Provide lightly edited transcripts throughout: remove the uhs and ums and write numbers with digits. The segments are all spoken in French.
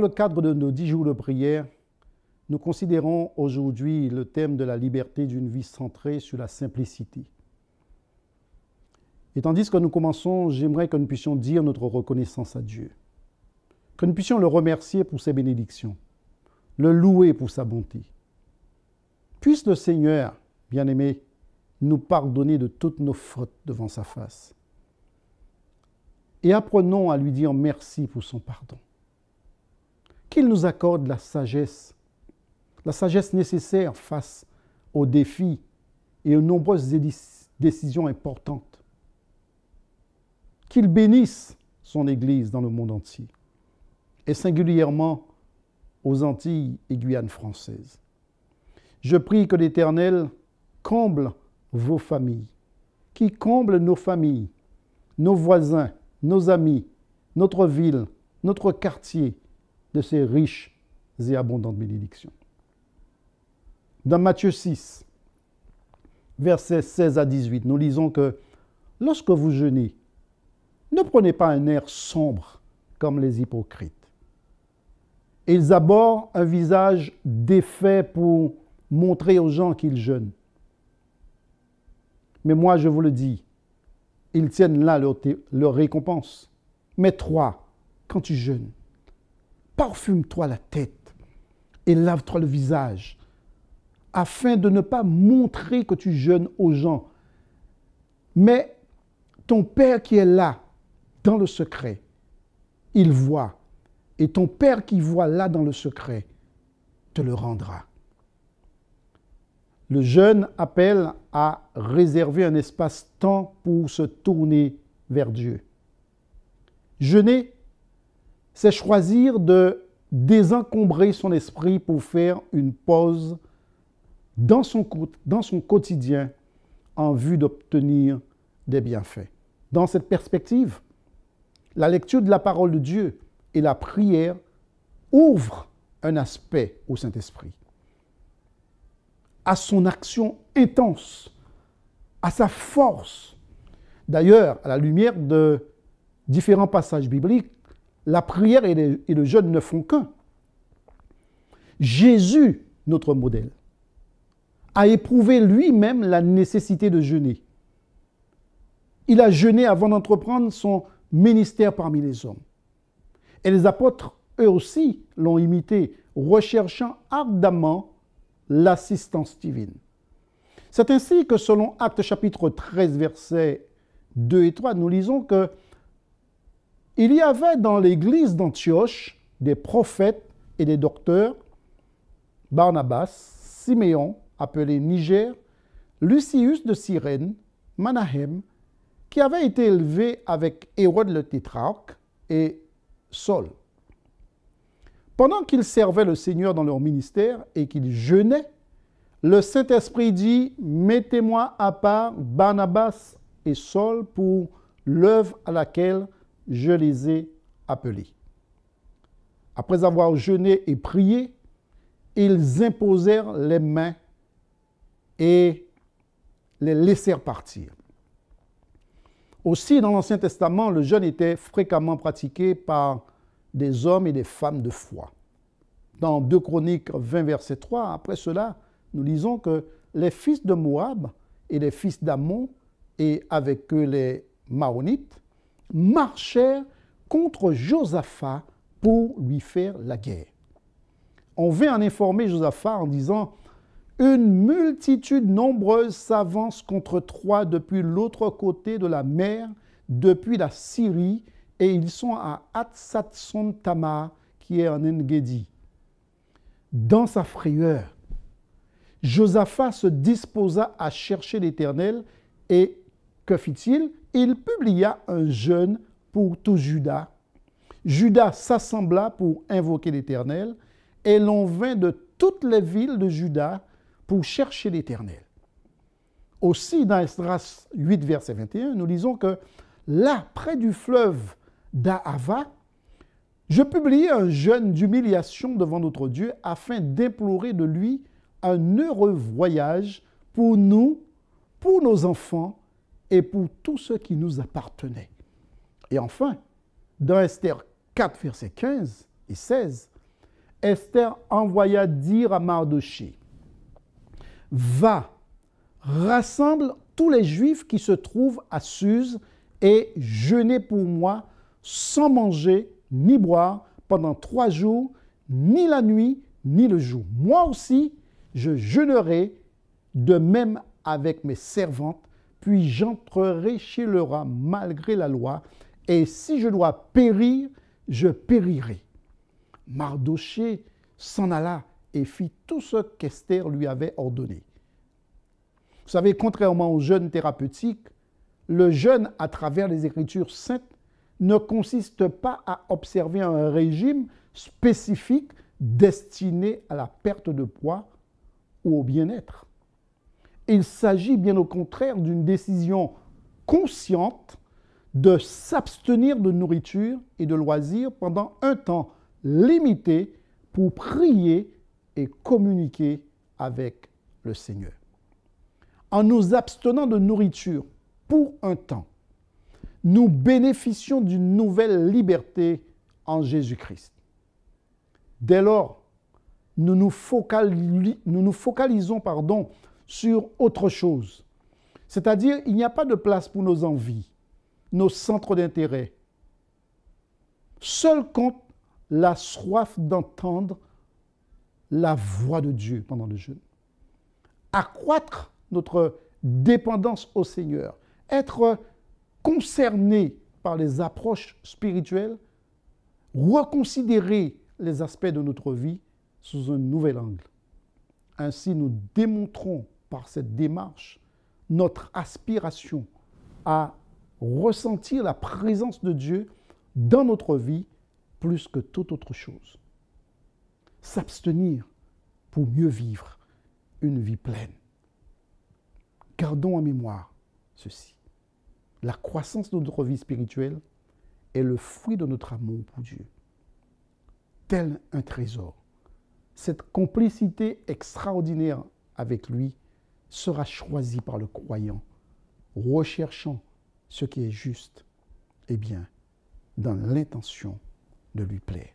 le cadre de nos 10 jours de prière, nous considérons aujourd'hui le thème de la liberté d'une vie centrée sur la simplicité. Et tandis que nous commençons, j'aimerais que nous puissions dire notre reconnaissance à Dieu, que nous puissions le remercier pour ses bénédictions, le louer pour sa bonté. Puisse le Seigneur, bien-aimé, nous pardonner de toutes nos fautes devant sa face. Et apprenons à lui dire merci pour son pardon. Qu'il nous accorde la sagesse nécessaire face aux défis et aux nombreuses décisions importantes. Qu'il bénisse son Église dans le monde entier, et singulièrement aux Antilles et Guyane françaises. Je prie que l'Éternel comble vos familles, qu'il comble nos familles, nos voisins, nos amis, notre ville, notre quartier, de ces riches et abondantes bénédictions. Dans Matthieu 6, versets 16 à 18, nous lisons que « Lorsque vous jeûnez, ne prenez pas un air sombre comme les hypocrites. Ils abordent un visage défait pour montrer aux gens qu'ils jeûnent. Mais moi, je vous le dis, ils tiennent là leur récompense. Mais toi, quand tu jeûnes, parfume-toi la tête et lave-toi le visage, afin de ne pas montrer que tu jeûnes aux gens. Mais ton Père qui est là, dans le secret, il voit. Et ton Père qui voit là dans le secret, te le rendra. » Le jeûne appelle à réserver un espace-temps pour se tourner vers Dieu. Jeûner, c'est choisir de désencombrer son esprit pour faire une pause dans son quotidien en vue d'obtenir des bienfaits. Dans cette perspective, la lecture de la parole de Dieu et la prière ouvrent un aspect au Saint-Esprit, à son action intense, à sa force. D'ailleurs, à la lumière de différents passages bibliques, la prière et le jeûne ne font qu'un. Jésus, notre modèle, a éprouvé lui-même la nécessité de jeûner. Il a jeûné avant d'entreprendre son ministère parmi les hommes. Et les apôtres, eux aussi, l'ont imité, recherchant ardemment l'assistance divine. C'est ainsi que selon Actes chapitre 13, versets 2 et 3, nous lisons que il y avait dans l'église d'Antioche des prophètes et des docteurs, Barnabas, Siméon, appelé Niger, Lucius de Cyrène, Manahem, qui avait été élevé avec Hérode le tétrarque, et Saul. Pendant qu'ils servaient le Seigneur dans leur ministère et qu'ils jeûnaient, le Saint-Esprit dit « Mettez-moi à part Barnabas et Saul pour l'œuvre à laquelle je les ai appelés. » Après avoir jeûné et prié, ils imposèrent les mains et les laissèrent partir. Aussi, dans l'Ancien Testament, le jeûne était fréquemment pratiqué par des hommes et des femmes de foi. Dans 2 Chroniques 20, verset 3, après cela, nous lisons que les fils de Moab et les fils d'Ammon, et avec eux les Maonites, marchèrent contre Josaphat pour lui faire la guerre. On vint en informer Josaphat en disant « Une multitude nombreuse s'avance contre toi depuis l'autre côté de la mer, depuis la Syrie, et ils sont à Hatsatson-Tamar, qui est en En-Gedi. » Dans sa frayeur, Josaphat se disposa à chercher l'Éternel, et que fit-il? Il publia un jeûne pour tout Juda. Juda s'assembla pour invoquer l'Éternel, et l'on vint de toutes les villes de Juda pour chercher l'Éternel. Aussi, dans Esdras 8, verset 21, nous lisons que là, près du fleuve d'Ahava, je publiai un jeûne d'humiliation devant notre Dieu afin d'implorer de lui un heureux voyage pour nous, pour nos enfants et pour tous ceux qui nous appartenaient. Et enfin, dans Esther 4, versets 15 et 16, Esther envoya dire à Mardochée, « Va, rassemble tous les Juifs qui se trouvent à Suse et jeûnez pour moi sans manger ni boire pendant 3 jours, ni la nuit, ni le jour. Moi aussi, je jeûnerai de même avec mes servantes, puis j'entrerai chez le roi malgré la loi, et si je dois périr, je périrai. » Mardochée s'en alla et fit tout ce qu'Esther lui avait ordonné. Vous savez, contrairement au jeûne thérapeutique, le jeûne à travers les Écritures saintes ne consiste pas à observer un régime spécifique destiné à la perte de poids ou au bien-être. Il s'agit bien au contraire d'une décision consciente de s'abstenir de nourriture et de loisirs pendant un temps limité pour prier et communiquer avec le Seigneur. En nous abstenant de nourriture pour un temps, nous bénéficions d'une nouvelle liberté en Jésus-Christ. Dès lors, nous nous focalisons sur autre chose. C'est-à-dire, il n'y a pas de place pour nos envies, nos centres d'intérêt. Seul compte la soif d'entendre la voix de Dieu pendant le jeûne. Accroître notre dépendance au Seigneur, être concerné par les approches spirituelles, reconsidérer les aspects de notre vie sous un nouvel angle. Ainsi, nous démontrons par cette démarche notre aspiration à ressentir la présence de Dieu dans notre vie plus que toute autre chose. S'abstenir pour mieux vivre une vie pleine. Gardons en mémoire ceci. La croissance de notre vie spirituelle est le fruit de notre amour pour Dieu. Tel un trésor, cette complicité extraordinaire avec lui sera choisie par le croyant, recherchant ce qui est juste et bien, dans l'intention de lui plaire.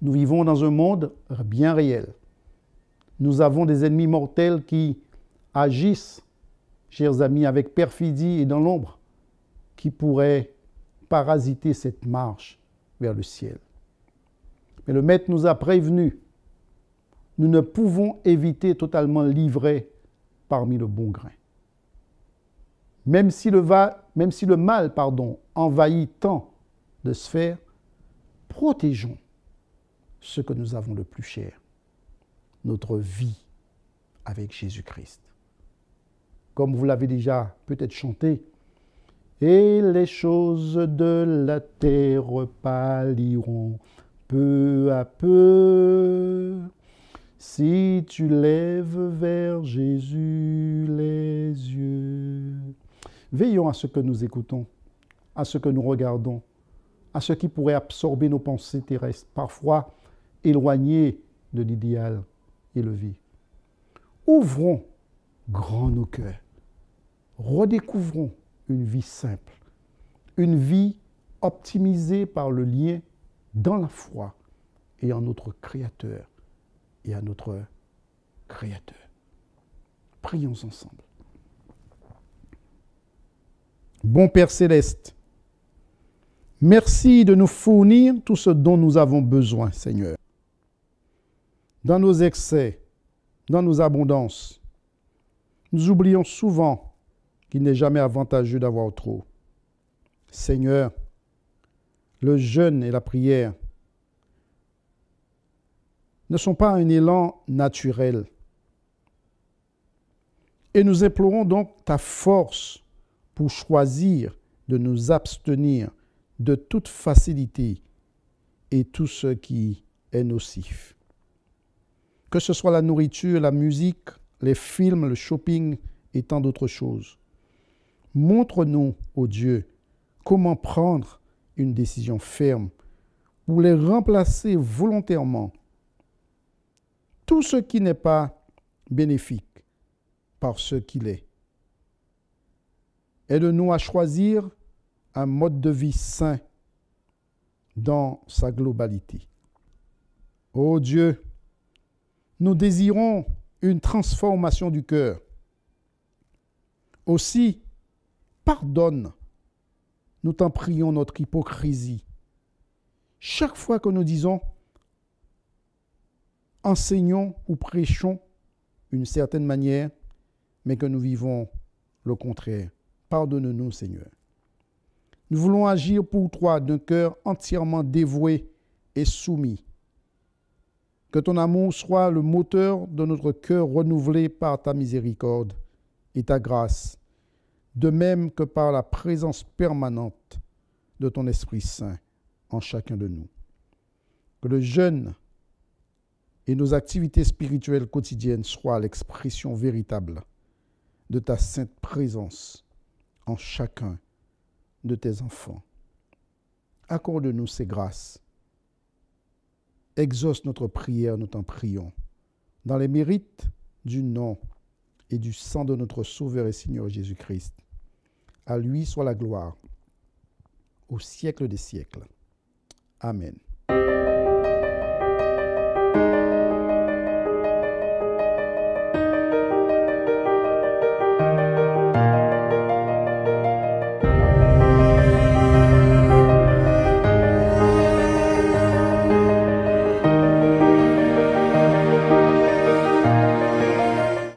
Nous vivons dans un monde bien réel. Nous avons des ennemis mortels qui agissent, chers amis, avec perfidie et dans l'ombre, qui pourraient parasiter cette marche vers le ciel. Mais le Maître nous a prévenus. Nous ne pouvons éviter totalement l'ivraie parmi le bon grain. Même si le mal envahit tant de sphères, protégeons ce que nous avons le plus cher, notre vie avec Jésus-Christ. Comme vous l'avez déjà peut-être chanté, « Et les choses de la terre pâliront peu à peu, si tu lèves vers Jésus les yeux. » Veillons à ce que nous écoutons, à ce que nous regardons, à ce qui pourrait absorber nos pensées terrestres, parfois éloignées de l'idéal élevé. Ouvrons grand nos cœurs, redécouvrons une vie simple, une vie optimisée par le lien dans la foi et en notre Créateur et à notre Créateur. Prions ensemble. Bon Père Céleste, merci de nous fournir tout ce dont nous avons besoin, Seigneur. Dans nos excès, dans nos abondances, nous oublions souvent qu'il n'est jamais avantageux d'avoir trop. Seigneur, le jeûne et la prière ne sont pas un élan naturel. Et nous implorons donc ta force pour choisir de nous abstenir de toute facilité et tout ce qui est nocif. Que ce soit la nourriture, la musique, les films, le shopping et tant d'autres choses. Montre-nous, ô Dieu, comment prendre une décision ferme pour les remplacer volontairement tout ce qui n'est pas bénéfique par ce qu'il est. Aide-nous à choisir un mode de vie sain dans sa globalité. Ô Dieu, nous désirons une transformation du cœur. Aussi, pardonne, nous t'en prions, notre hypocrisie. Chaque fois que nous disons, enseignons ou prêchons une certaine manière, mais que nous vivons le contraire. Pardonne-nous, Seigneur. Nous voulons agir pour toi d'un cœur entièrement dévoué et soumis. Que ton amour soit le moteur de notre cœur renouvelé par ta miséricorde et ta grâce, de même que par la présence permanente de ton Esprit Saint en chacun de nous. Que le jeûne et nos activités spirituelles quotidiennes soient l'expression véritable de ta sainte présence en chacun de tes enfants. Accorde-nous ces grâces. Exauce notre prière, nous t'en prions, dans les mérites du nom et du sang de notre Sauveur et Seigneur Jésus-Christ. À lui soit la gloire, au siècle des siècles. Amen.